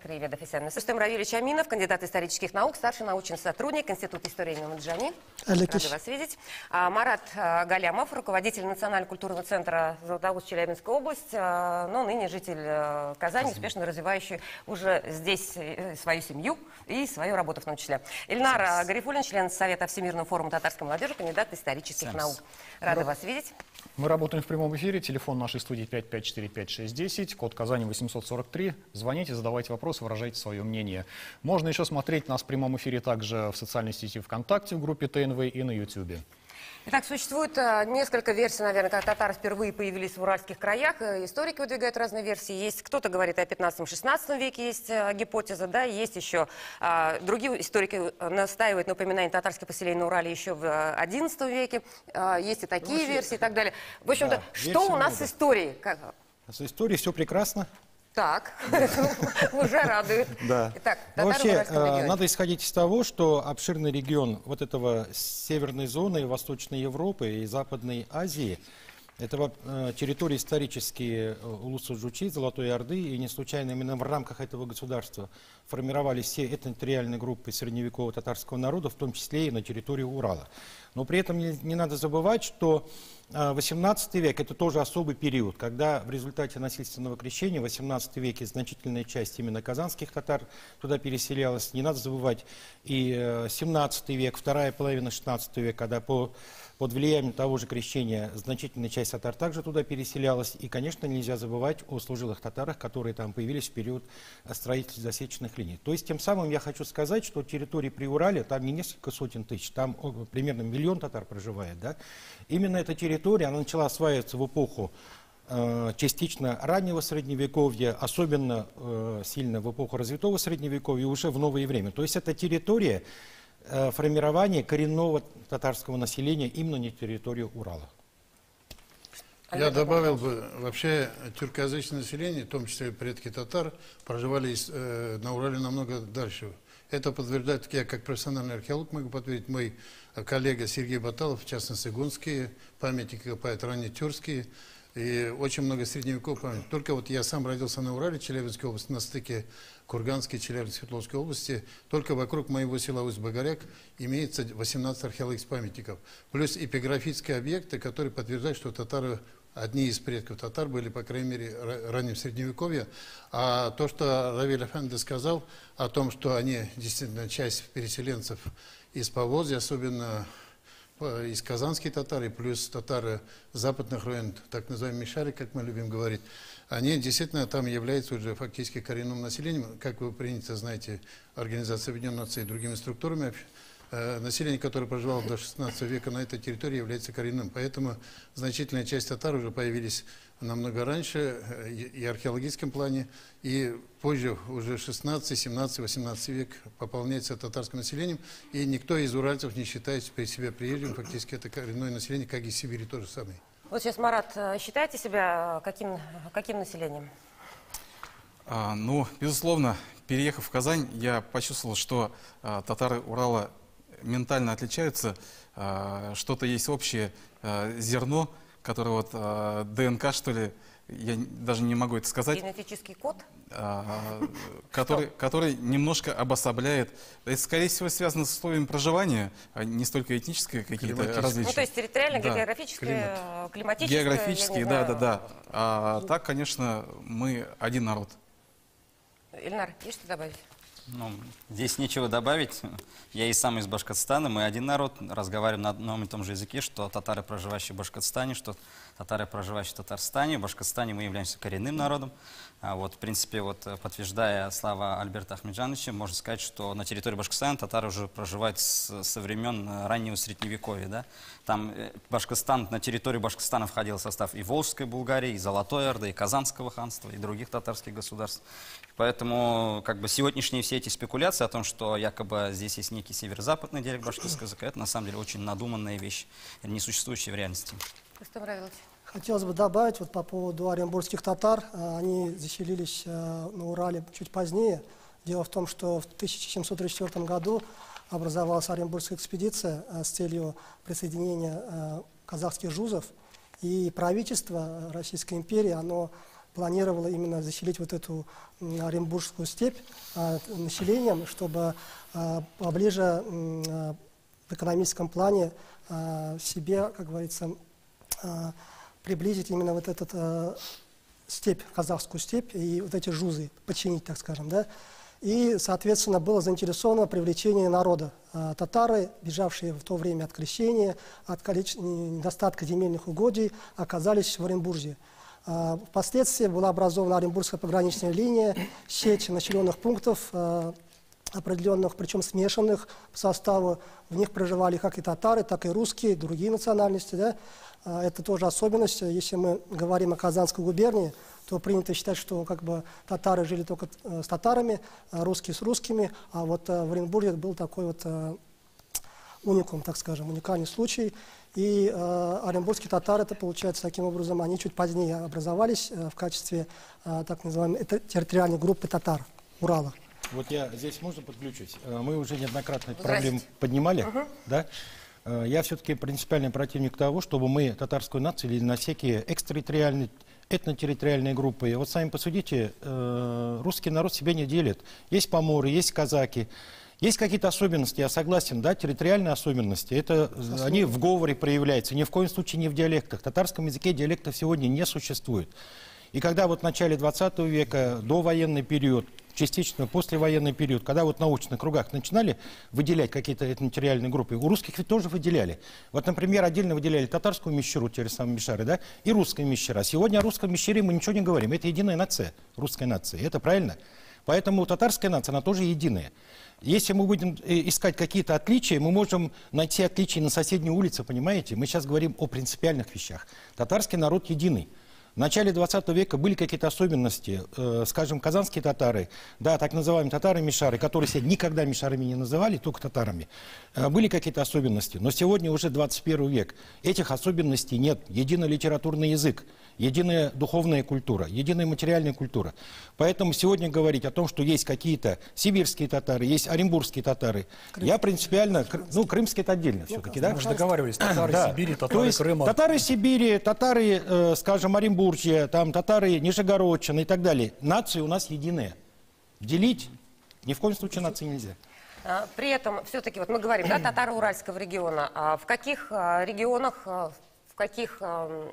Краеведов и Рустем Равильевич Аминов, кандидат исторических наук, старший научный сотрудник Института истории имени Маджани. Рада вас видеть. Марат Галямов, руководитель Национально-культурного центра Златоуст, Челябинская область, но ныне житель Казани, успешно развивающий уже здесь свою семью и свою работу в том числе. Ильнар Гарифуллин, член Совета Всемирного форума татарской молодежи, кандидат исторических наук. Рада вас видеть. Мы работаем в прямом эфире. Телефон нашей студии 5545-610, код Казани 843. Звоните, задавайте вопросы, выражайте свое мнение. Можно еще смотреть нас в прямом эфире также в социальной сети ВКонтакте, в группе ТНВ и на Ютубе. Итак, существует несколько версий, наверное, как татары впервые появились в уральских краях. Историки выдвигают разные версии. Есть кто-то говорит о 15-16 веке, есть гипотеза, да, есть еще другие историки настаивают на упоминании татарских поселений на Урале еще в XI веке. Есть и такие версии и так далее. В общем-то, да, что у нас с историей? С историей все прекрасно. Так, уже радует. Да. Итак, вообще, надо исходить из того, что обширный регион вот этого северной зоны, Восточной Европы и Западной Азии, это территории исторические Улуса-Джучи, Золотой Орды, и не случайно именно в рамках этого государства формировались все этнотерриториальные группы средневекового татарского народа, в том числе и на территории Урала. Но при этом не надо забывать, что 18 век – это тоже особый период, когда в результате насильственного крещения в 18 веке значительная часть именно казанских татар туда переселялась. Не надо забывать и 17 век, вторая половина 16 века, когда под влиянием того же крещения значительная часть татар также туда переселялась. И, конечно, нельзя забывать о служилых татарах, которые там появились в период строительства засеченных линий. То есть, тем самым я хочу сказать, что территории Приуралья, там не несколько сотен тысяч, там примерно 1 миллион татар проживает. Да? Именно эта территория, она начала осваиваться в эпоху частично раннего средневековья, особенно сильно в эпоху развитого средневековья, уже в новое время. То есть, это территория формирования коренного татарского населения именно на территории Урала. Я добавил бы, вообще тюркоязычное население, в том числе предки татар, проживали на Урале намного дальше. Это подтверждает, я как профессиональный археолог могу подтвердить, мой коллега Сергей Баталов, в частности, гунские памятники копают, раннетюркские, и очень много средневековых памятников. Только вот я сам родился на Урале, Челябинской области, на стыке Курганской, Челябинской, Свердловской области. Только вокруг моего села Усть-Багаряк имеется 18 археологических памятников. Плюс эпиграфические объекты, которые подтверждают, что татары, одни из предков татар были, по крайней мере, раннем средневековье. А то, что Равиль Афенди сказал о том, что они действительно часть переселенцев из Поволжья, особенно из казанских татар, и плюс татары западных районов, так называемые мишари, как мы любим говорить, они действительно там являются уже фактически коренным населением. Как вы принято знаете, Организация Объединенных Наций и другими структурами, население, которое проживало до 16 века на этой территории, является коренным. Поэтому значительная часть татар уже появились намного раньше и в археологическом плане, и позже, уже 16, 17, 18 век пополняется татарским населением, и никто из уральцев не считает при себе приезжим, фактически это коренное население, как и в Сибири то же самое. Вот сейчас, Марат, считаете себя каким населением? Ну, безусловно, переехав в Казань, я почувствовал, что татары Урала ментально отличаются, что-то есть общее зерно, которое вот ДНК, что ли, я даже не могу это сказать. Генетический код? Который немножко обособляет. Это, скорее всего, связано с условиями проживания, а не столько этнические какие-то различия. Ну, то есть территориально, да. географические, климатические. Географические, да. А так, конечно, мы один народ. Ильнар, есть что добавить? Ну, здесь нечего добавить. Я и сам из Башкортостана, мы один народ, разговариваем на одном и том же языке, что татары, проживающие в Башкортостане, что татары, проживающие в Татарстане. В Башкортостане мы являемся коренным народом. Вот, в принципе, вот, подтверждая слова Альберта Ахмеджановича, можно сказать, что на территории Башкортостана татары уже проживают со времен раннего Средневековья. Да? Там Башкортостан, на территорию Башкортостана входил в состав и Волжской Булгарии, и Золотой Орды, и Казанского ханства, и других татарских государств. Поэтому как бы сегодняшние все эти спекуляции о том, что якобы здесь есть некий северо-западный диалект башкирского языка, это на самом деле очень надуманная вещь, не существующая в реальности. Хотелось бы добавить вот по поводу оренбургских татар. Они заселились на Урале чуть позднее. Дело в том, что в 1734 году образовалась Оренбургская экспедиция с целью присоединения казахских жузов. И правительство Российской империи, оно планировала именно заселить вот эту Оренбургскую степь населением, чтобы поближе в экономическом плане себе, как говорится, приблизить именно вот этот степь, казахскую степь и вот эти жузы, подчинить, так скажем, да. И, соответственно, было заинтересовано привлечение народа. Татары, бежавшие в то время от крещения, от недостатка земельных угодий, оказались в Оренбурге. Впоследствии была образована Оренбургская пограничная линия, сеть населенных пунктов, определенных, причем смешанных по составу. В них проживали как и татары, так и русские, другие национальности. Да? Это тоже особенность. Если мы говорим о Казанской губернии, то принято считать, что как бы татары жили только с татарами, русские с русскими, а вот в Оренбурге был такой вот уникум, так скажем, уникальный случай. И оренбургские татары, это получается таким образом, они чуть позднее образовались в качестве так называемой территориальной группы татар Урала. Вот я здесь можно подключить? Мы уже неоднократно эту проблему поднимали, да? Я все-таки принципиальный противник того, чтобы мы татарскую нацию или на всякие экстерриториальные, этнотерриториальные группы. Вот сами посудите, русский народ себя не делит. Есть поморы, есть казаки. Есть какие-то особенности, я согласен, да, территориальные особенности. Это они в говоре проявляются, ни в коем случае не в диалектах. В татарском языке диалектов сегодня не существует. И когда вот в начале 20 века, довоенный период, частично послевоенный период, когда вот в научных кругах начинали выделять какие-то этнотерриtoriальные группы, у русских ведь тоже выделяли. Вот, например, отдельно выделяли татарскую мещеру, те же самые мещары, да, и русская мещера. Сегодня о русском мещере мы ничего не говорим. Это единая нация, русская нация. Это правильно? Поэтому татарская нация, она тоже единая. Если мы будем искать какие-то отличия, мы можем найти отличия на соседней улице, понимаете? Мы сейчас говорим о принципиальных вещах. Татарский народ единый. В начале 20 века были какие-то особенности, скажем, казанские татары, да, так называемые татары-мишары, которые себя никогда мишарами не называли, только татарами, были какие-то особенности. Но сегодня уже 21 век, этих особенностей нет. Единый литературный язык, единая духовная культура, единая материальная культура. Поэтому сегодня говорить о том, что есть какие-то сибирские татары, есть оренбургские татары, я принципиально, ну, крымские это отдельно все-таки, да? Мы же договаривались, татары Сибири, татары Крыма. Татары Сибири, татары, скажем, Оренбург, там татары Нижегородчины и так далее. Нации у нас единые. Делить ни в коем случае нации нельзя. При этом все-таки, вот мы говорим, да, татаро-уральского региона. А в каких регионах, в каких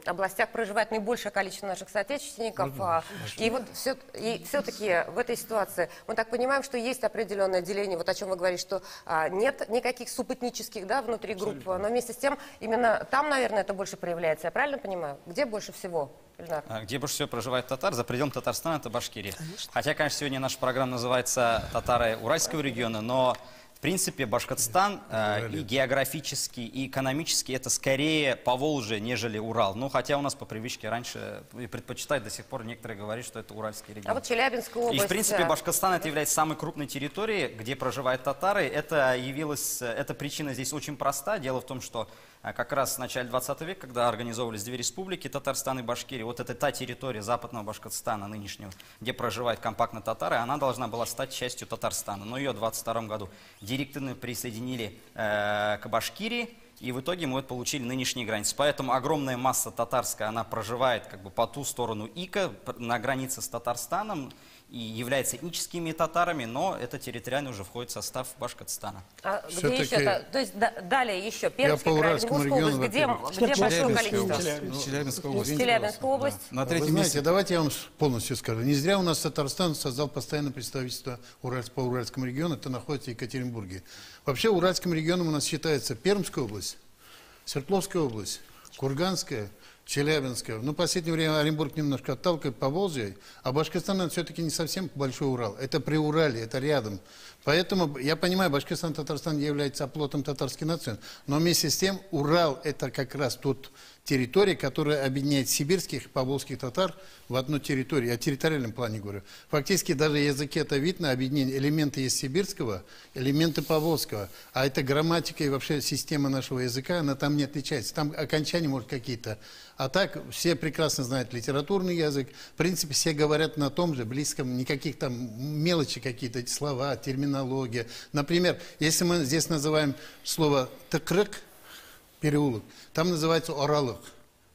областях проживает наибольшее количество наших соотечественников? И вот все-таки в этой ситуации мы так понимаем, что есть определенное деление, вот о чем вы говорите, что нет никаких субэтнических, да, внутри групп, но вместе с тем именно там, наверное, это больше проявляется. Я правильно понимаю? Где больше всего? Где больше всего проживает татар? За пределом Татарстана это Башкирия. Хотя, конечно, сегодня наша программа называется «Татары Уральского региона», но в принципе Башкортостан и географически, и экономически это скорее Поволжье, нежели Урал. Ну, хотя у нас по привычке раньше предпочитают, до сих пор некоторые говорят, что это Уральский регион. А вот Челябинская область... И в принципе Башкортостан это является самой крупной территорией, где проживают татары. Эта причина здесь очень проста. Дело в том, что как раз в начале 20 века, когда организовывались две республики, Татарстан и Башкирия, вот это та территория западного Башкортостана нынешнего, где проживают компактно татары, она должна была стать частью Татарстана. Но ее в 22 году директивно присоединили к Башкирии, и в итоге мы вот получили нынешние границы. Поэтому огромная масса татарская, она проживает как бы по ту сторону Ика, на границе с Татарстаном, и являются этническими татарами, но это территориально уже входит в состав Башкортостана. А где еще? То есть далее еще Пермский край, Оренбургская область, где большое количество? Челябинская область. Челябинская область. На Вы третьем знаете, месте. давайте я вам полностью скажу. Не зря у нас Татарстан создал постоянное представительство по Уральскому региону, это находится в Екатеринбурге. Вообще Уральским регионом у нас считается Пермская область, Свердловская область, Курганская, Челябинская. Но в последнее время Оренбург немножко отталкивает Поволжье, а Башкортостан все-таки не совсем большой Урал. Это Приуралье, это рядом. Поэтому я понимаю, Башкортостан и Татарстан являются оплотом татарской нации, но вместе с тем Урал это как раз тот территория, которая объединяет сибирских и поволжских татар в одну территорию. Я о территориальном плане говорю. Фактически даже языке это видно, объединение. Элементы есть сибирского, элементы поволжского. А это грамматика и вообще система нашего языка, она там не отличается. Там окончания, может, какие-то. А так все прекрасно знают литературный язык. В принципе, все говорят на том же, близком, никаких там мелочи какие-то, слова, терминология. Например, если мы здесь называем слово «тыкрык», переулок, там называется Оралык.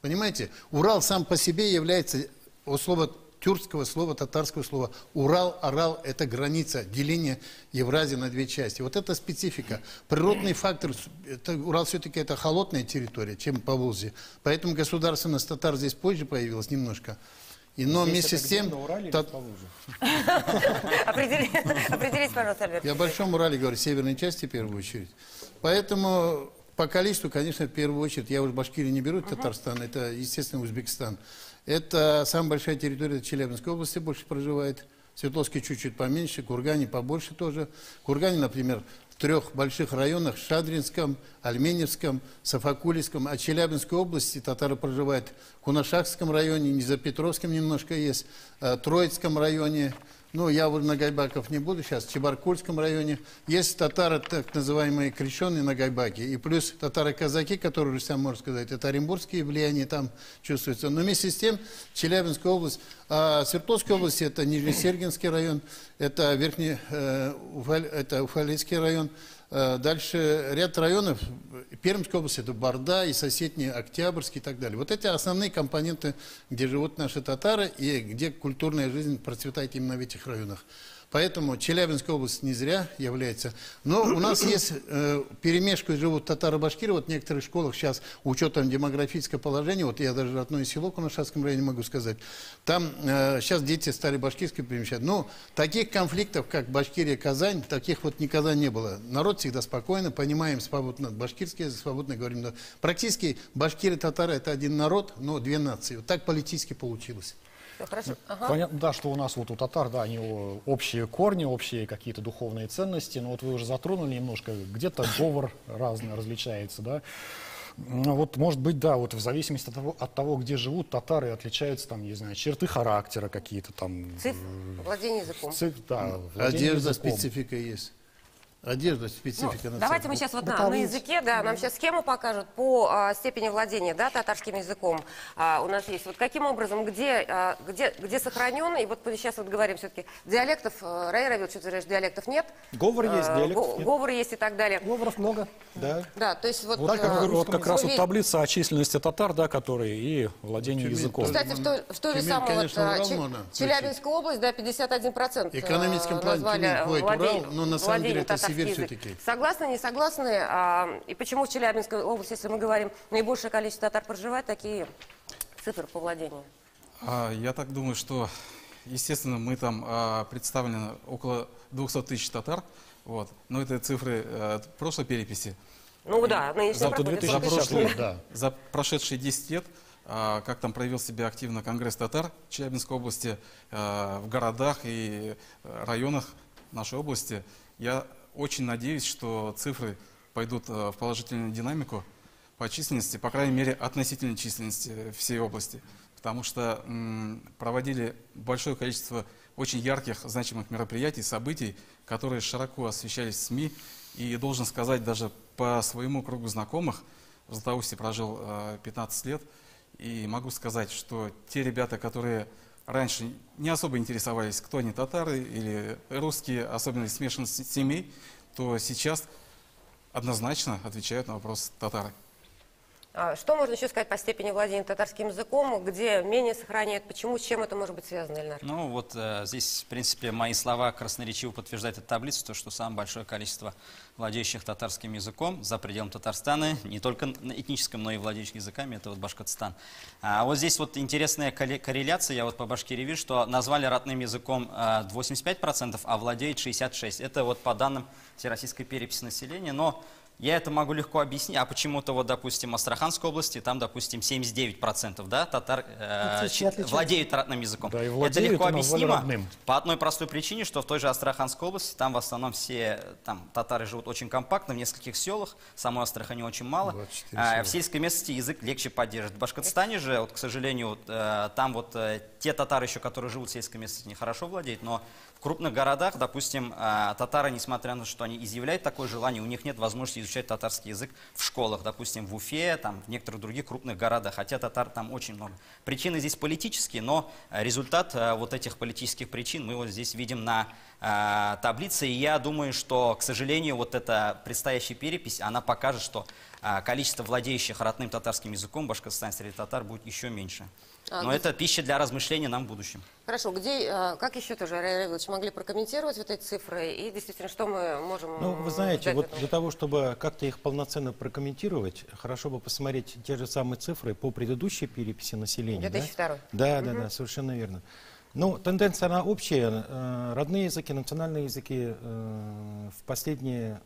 Понимаете? Урал сам по себе является от слова тюркского слова, татарского слова. Урал, Арал – это граница, деление Евразии на две части. Вот это специфика. Природный фактор, Урал все-таки это холодная территория, чем Поволжье. Поэтому государственность татар здесь позже появилась немножко. Но вместе с тем... Определись, пожалуйста, Альберт. Я о Большом Урале говорю, северной части в первую очередь. Поэтому по количеству, конечно, в первую очередь, я уже Башкирию не беру, Татарстан, это, естественно, Узбекистан. Это самая большая территория Челябинской области, больше проживает. Свердловске чуть-чуть поменьше, Кургане побольше тоже. Кургане, например, в 3 больших районах, Шадринском, Альменевском, Сафакулийском, а Челябинской области татары проживают в Кунашакском районе, Низапетровском немножко есть, Троицком районе. Ну, я вот на Гайбаков не буду сейчас, в Чебаркульском районе. Есть татары, так называемые крещенные на Гайбаке, и плюс татары-казаки, которые, сам можно сказать, это оренбургские влияния там чувствуются. Но вместе с тем Челябинская область, Свердловская область, это Нижнесергинский район, это это Уфалейский район. Дальше ряд районов, Пермской области, это Барда и соседние Октябрьский и так далее. Вот эти основные компоненты, где живут наши татары и где культурная жизнь процветает именно в этих районах. Поэтому Челябинская область не зря является. Но у нас есть перемешку, живут татаро-башкиры. Вот в некоторых школах сейчас, учетом демографического положения, вот я даже родное село в Кунашакском районе могу сказать, там сейчас дети стали башкирские перемещать. Но таких конфликтов, как Башкирия-Казань, таких вот никогда не было. Народ всегда спокойно, понимаем, свободно башкирский, свободно говорим. Да. Практически башкиры и татары это один народ, но две нации. Вот так политически получилось. Хорошо. Ага. Понятно, да, что у нас вот у татар, да, они общие корни, общие какие-то духовные ценности, но вот вы уже затронули немножко, где-то говор разный различается, да. Вот, может быть, да, вот в зависимости от того, где живут, татары отличаются, там, не знаю, черты характера какие-то там. Владение языком. Да, одежда, специфика есть. Одежда, специфика. Давайте мы сейчас вот на языке, да, нам сейчас схему покажут по степени владения, да, татарским языком. У нас есть вот каким образом, где сохранен, и вот сейчас вот говорим все-таки диалектов, Райра, что ты говоришь, диалектов нет. Говор есть, диалектов нет. Говор есть и так далее. Говоров много. Да. Да, то есть вот... Вот как раз вот таблица о численности татар, да, которые и владение языком. Кстати, в той же самой вот, Челябинская область, да, 51%. В экономическом плане Тюмень входит Урал, но на самом деле это Сибирь все-таки. Согласны, не согласны? И почему в Челябинской области, если мы говорим, наибольшее количество татар проживает, такие цифры по владению? Я так думаю, что, естественно, мы там представлены около 200 тысяч татар, вот, но это цифры прошлой переписи. Ну да, за прошедшие 10 лет, как там проявил себя активно Конгресс татар в Челябинской области, в городах и районах нашей области, я очень надеюсь, что цифры пойдут в положительную динамику по численности, по крайней мере, относительной численности всей области. Потому что проводили большое количество очень ярких, значимых мероприятий, событий, которые широко освещались в СМИ. И должен сказать, даже по своему кругу знакомых, в Златоусте прожил 15 лет, и могу сказать, что те ребята, которые раньше не особо интересовались, кто они, татары или русские, особенно из смешанных семей, то сейчас однозначно отвечают на вопрос татары. Что можно еще сказать по степени владения татарским языком, где менее сохраняют, почему, с чем это может быть связано, Эльнар? Ну вот здесь, в принципе, мои слова красноречиво подтверждают эту таблицу, то, что самое большое количество владеющих татарским языком за пределом Татарстана, не только этническим, но и владеющих языками, это вот Башкортостан. А вот здесь вот интересная корреляция, я вот по Башкирии вижу, что назвали родным языком 85%, а владеет 66%. Это вот по данным Всероссийской переписи населения, но я это могу легко объяснить, а почему-то вот, допустим, в Астраханской области, там, допустим, 79%, да, татар владеют родным языком. Да, это легко объяснимо по одной простой причине, что в той же Астраханской области, там в основном все там, татары живут очень компактно, в нескольких селах, самой Астрахани очень мало. В сельской местности язык легче поддерживать. В Башкортостане же, вот, к сожалению, вот, там вот те татары еще, которые живут в сельской местности, нехорошо владеют, но в крупных городах, допустим, татары, несмотря на то, что они изъявляют такое желание, у них нет возможности изучать татарский язык в школах, допустим, в Уфе, там, в некоторых других крупных городах, хотя татар там очень много. Причины здесь политические, но результат вот этих политических причин мы вот здесь видим на таблицы. И я думаю, что, к сожалению, вот эта предстоящая перепись, она покажет, что количество владеющих родным татарским языком в Башкортостане среди татар будет еще меньше. Но это пища для размышления нам в будущем. Хорошо, как еще тоже, Райан Равилович, могли прокомментировать вот эти цифры и действительно, что мы можем... Ну, вы знаете, вот для того, чтобы как-то их полноценно прокомментировать, хорошо бы посмотреть те же самые цифры по предыдущей переписи населения. 2002. Да, совершенно верно. Ну, тенденция, она общая. Родные языки, национальные языки в последние...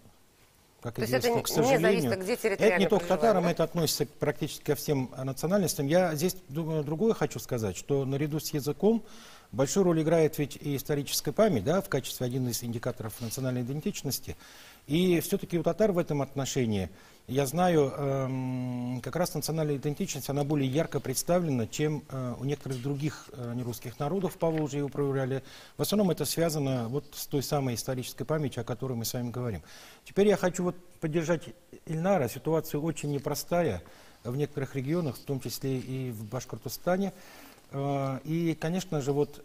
Как известно, к сожалению, это не только к татарам, это относится практически ко всем национальностям. Я здесь другое хочу сказать, что наряду с языком большую роль играет ведь и историческая память, да, в качестве один из индикаторов национальной идентичности. И все-таки у татар в этом отношении, я знаю, как раз национальная идентичность, она более ярко представлена, чем у некоторых других нерусских народов в Поволжье и Управляли. В основном это связано вот с той самой исторической памятью, о которой мы с вами говорим. Теперь я хочу вот поддержать Ильнара. Ситуация очень непростая в некоторых регионах, в том числе и в Башкортостане. И, конечно же, вот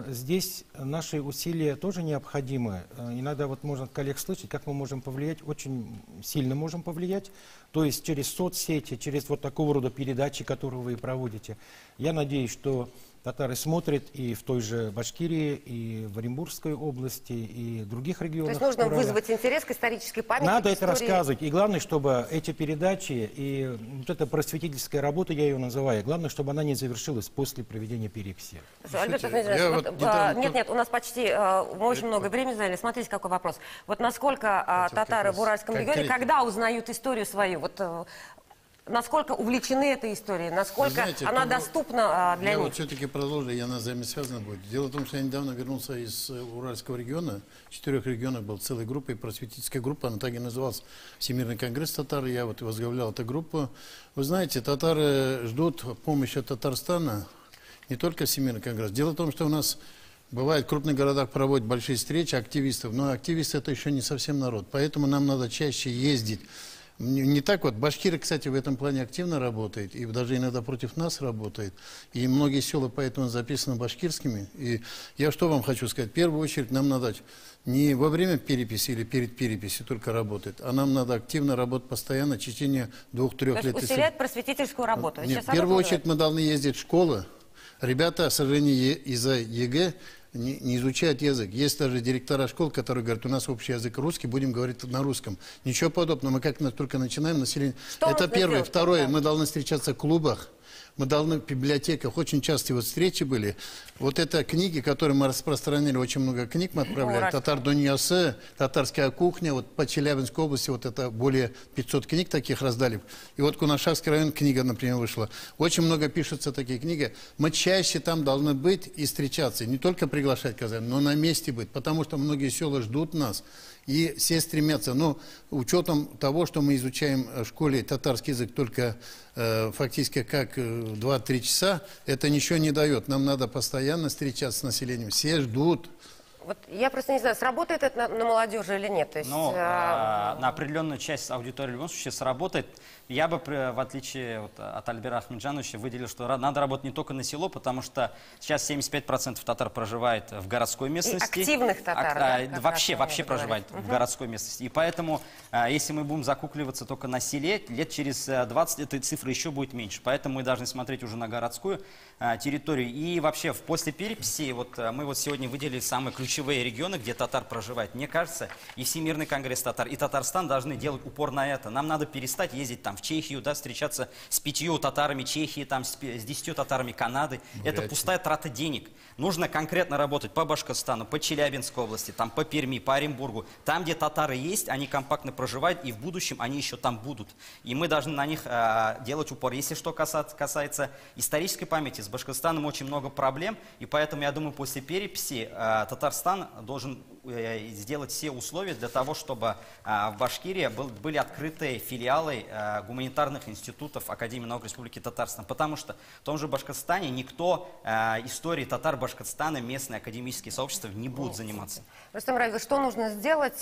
здесь наши усилия тоже необходимы. Иногда вот можно от коллег слышать, как мы можем повлиять, очень сильно можем повлиять. То есть через соцсети, через вот такого рода передачи, которые вы проводите. Я надеюсь, что татары смотрят и в той же Башкирии, и в Оренбургской области, и в других регионах. То есть нужно вызвать интерес к исторической памяти. Надо это рассказывать. И главное, чтобы эти передачи и вот эта просветительская работа, я ее называю, главное, чтобы она не завершилась после проведения переписи. Нет, у нас почти очень много времени заняли. Смотрите, какой вопрос. Вот насколько татары в Уральском регионе, когда узнают историю свою, вот насколько увлечены этой историей, насколько знаете, она доступна для них? Я вот все-таки продолжу, и она взаимосвязана будет. Дело в том, что я недавно вернулся из Уральского региона, 4 регионов был целой группой, просветительская группа, она так и называлась Всемирный конгресс татар, я вот возглавлял эту группу. Вы знаете, татары ждут помощи от Татарстана, не только Всемирный конгресс. Дело в том, что у нас бывает в крупных городах проводят большие встречи активистов, но активисты это еще не совсем народ, поэтому нам надо чаще ездить. Не так вот. Башкирия, кстати, в этом плане активно работает, и даже иногда против нас работает. И многие села поэтому записаны башкирскими. И я что вам хочу сказать? В первую очередь нам надо не во время переписи или перед переписью только работать, а нам надо активно работать постоянно в течение 2-3 лет. Усилять просветительскую работу. Нет, в первую очередь мы должны ездить в школы. Ребята, к сожалению, из-за ЕГЭ не изучают язык. Есть даже директора школ, которые говорят, у нас общий язык русский, будем говорить на русском. Ничего подобного. Мы как только начинаем население. Это первое. Второе, мы должны встречаться в клубах. Мы должны в библиотеках, очень часто вот встречи были. Вот это книги, которые мы распространили, очень много книг мы отправляли. Татар Дуньясы, татарская кухня, вот по Челябинской области вот это более 500 книг таких раздали. И вот Кунашевский район книга, например, вышла. Очень много пишутся такие книги. Мы чаще там должны быть и встречаться. Не только приглашать Казань, но на месте быть, потому что многие села ждут нас. И все стремятся, но учетом того, что мы изучаем в школе татарский язык только фактически как 2-3 часа, это ничего не дает. Нам надо постоянно встречаться с населением. Все ждут. Вот я просто не знаю, сработает это на молодежи или нет. То есть, на определенную часть аудитории в любом случае сработает. Я бы, в отличие от Альбера Ахмеджановича, выделил, что надо работать не только на село, потому что сейчас 75% татар проживает в городской местности. И активных татар. Вообще проживает в городской местности. И поэтому, если мы будем закукливаться только на селе, лет через 20 этой цифры еще будет меньше. Поэтому мы должны смотреть уже на городскую территорию. И вообще, после переписи, мы вот сегодня выделили самые ключевые регионы, где татар проживает. Мне кажется, и Всемирный конгресс татар, и Татарстан должны делать упор на это. Нам надо перестать ездить там в Чехию, да, встречаться с 5 татарами Чехии, там, с 10 татарами Канады. Это пустая трата денег. Нужно конкретно работать по Башкортостану, по Челябинской области, там, по Перми, по Оренбургу. Там, где татары есть, они компактно проживают, и в будущем они еще там будут. И мы должны на них делать упор. Если что касается исторической памяти, с Башкортостаном очень много проблем, и поэтому, я думаю, после переписи Татарстан должен сделать все условия для того, чтобы в Башкирии были открыты филиалы гуманитарных институтов Академии наук Республики Татарстан. Потому что в том же Башкортостане никто историей татар Башкортостана, местные академические сообщества не будут заниматься. Рустам Равилович, что нужно сделать,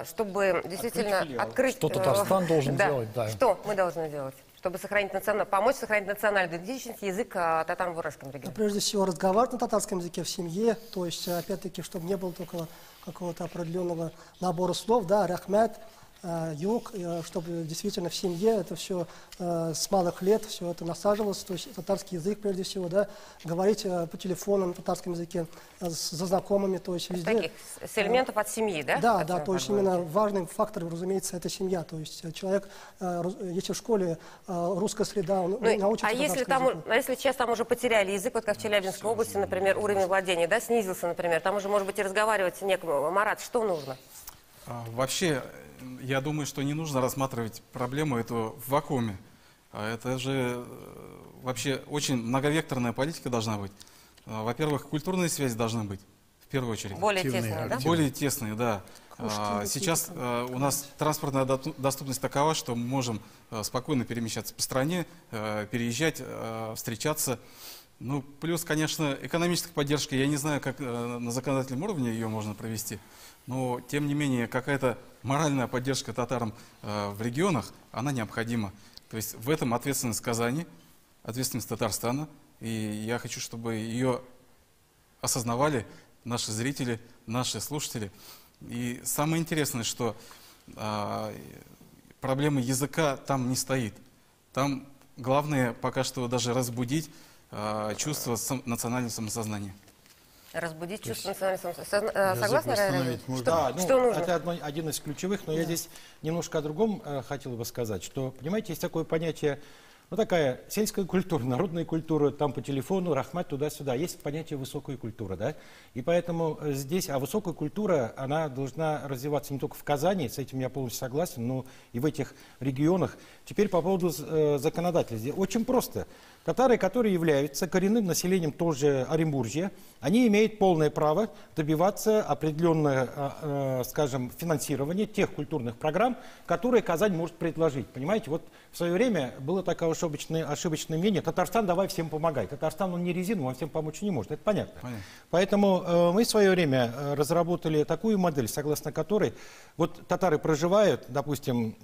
чтобы действительно открыть... Что Татарстан должен делать, да. Что мы должны делать? чтобы помочь сохранить национальную идентичность, язык татаро-бурятском регионе? Прежде всего, разговаривать на татарском языке в семье, то есть, опять-таки, чтобы не было только какого-то определенного набора слов, да, рахмет, юг, чтобы действительно в семье это все с малых лет все это насаживалось, то есть татарский язык прежде всего, да, говорить по телефону на татарском языке за знакомыми, то есть везде. Таких с элементов от семьи, да? Да, да, то есть именно важный фактор, разумеется, это семья, то есть человек, если в школе русская среда, он научится татарскому языку. Если сейчас там уже потеряли язык, вот как в Челябинской области, например, уровень владения, да, снизился, например, там уже, может быть, и разговаривать некому. Марат, что нужно? Вообще, я думаю, что не нужно рассматривать проблему эту в вакууме. Это же вообще очень многовекторная политика должна быть. Во-первых, культурные связи должны быть, в первую очередь. Более тесные, да? Более тесные, да. Сейчас у нас транспортная доступность такова, что мы можем спокойно перемещаться по стране, переезжать, встречаться. Ну, плюс, конечно, экономическая поддержка. Я не знаю, как на законодательном уровне ее можно провести. Но, тем не менее, какая-то моральная поддержка татарам в регионах, она необходима. То есть в этом ответственность Казани, ответственность Татарстана. И я хочу, чтобы ее осознавали наши зрители, наши слушатели. И самое интересное, что проблема языка там не стоит. Там главное пока что даже разбудить чувство национального самосознания. Разбудить чувство национального самосознания. Согласны, Да, что нужно? Это один из ключевых, но я здесь немножко о другом хотел бы сказать, что, понимаете, есть такое понятие, ну, такая сельская культура, народная культура, там по телефону, рахмат, туда-сюда. Есть понятие высокая культура, да? И поэтому здесь, высокая культура, она должна развиваться не только в Казани, с этим я полностью согласен, но и в этих регионах. Теперь по поводу законодательства. Очень просто. Татары, которые являются коренным населением тоже Оренбуржья, они имеют полное право добиваться определенного, скажем, финансирования тех культурных программ, которые Казань может предложить. Понимаете, вот в свое время было такое ошибочное мнение: Татарстан, давай всем помогай. Татарстан, он не резиновый, он всем помочь не может. Это понятно. Поэтому мы в свое время разработали такую модель, согласно которой вот татары проживают, допустим,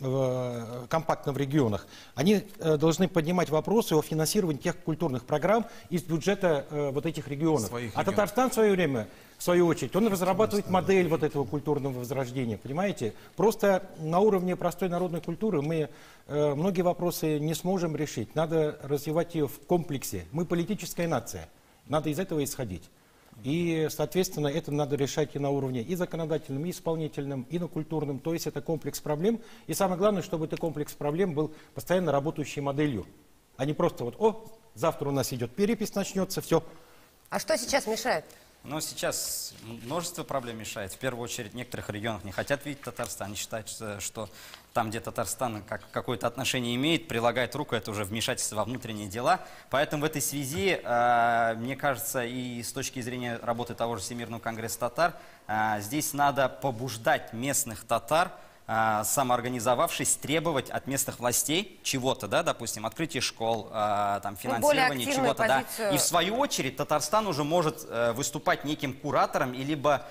компактно в регионах, они должны поднимать вопросы о финансировании тех культурных программ из бюджета вот этих регионов. Татарстан в свое время, в свою очередь, он разрабатывает модель вот этого культурного возрождения, понимаете? Просто на уровне простой народной культуры мы многие вопросы не сможем решить. Надо развивать ее в комплексе. Мы политическая нация. Надо из этого исходить. И, соответственно, это надо решать и на уровне и законодательном, и исполнительном, и на культурном. То есть это комплекс проблем. И самое главное, чтобы этот комплекс проблем был постоянно работающей моделью. А не просто вот, завтра у нас идет перепись, начнется, все. А что сейчас мешает? Ну, сейчас множество проблем мешает. В первую очередь, в некоторых регионах не хотят видеть Татарстан. Они считают, что там, где Татарстан какое-то отношение имеет, прилагает руку, это уже вмешательство во внутренние дела. Поэтому в этой связи, мне кажется, и с точки зрения работы того же Всемирного конгресса татар, здесь надо побуждать местных татар, самоорганизовавшись, требовать от местных властей чего-то, да, допустим, открытие школ, там, финансирование чего-то, да. И в свою очередь Татарстан уже может выступать неким куратором и либо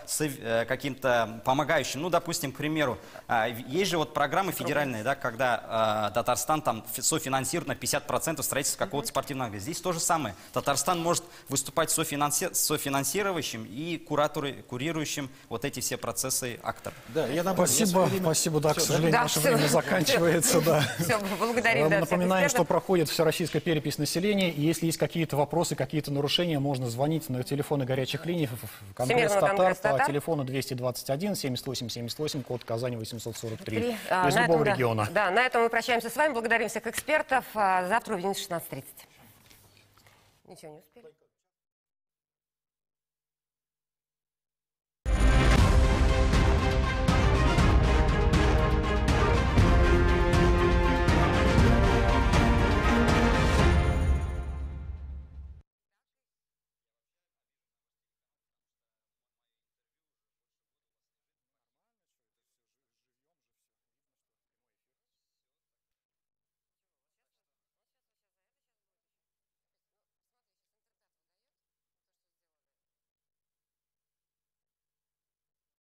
каким-то помогающим. Ну, допустим, к примеру, есть же вот программы федеральные, да, когда Татарстан там софинансирует на 50% строительства какого-то спортивного объекта. Здесь то же самое. Татарстан может выступать софинансирующим и курирующим вот эти все процессы акторов. Да, Спасибо, да, к сожалению, да, наше время заканчивается. Да. Все, благодарим. Напоминаем, что проходит всероссийская перепись населения, и если есть какие-то вопросы, какие-то нарушения, можно звонить на телефоны горячих линий в Конгресс Татар по телефону 221 78 78, код Казани 843, из любого региона. Да, на этом мы прощаемся с вами, благодарим всех экспертов. Завтра увидимся в 16:30. Ничего не успели.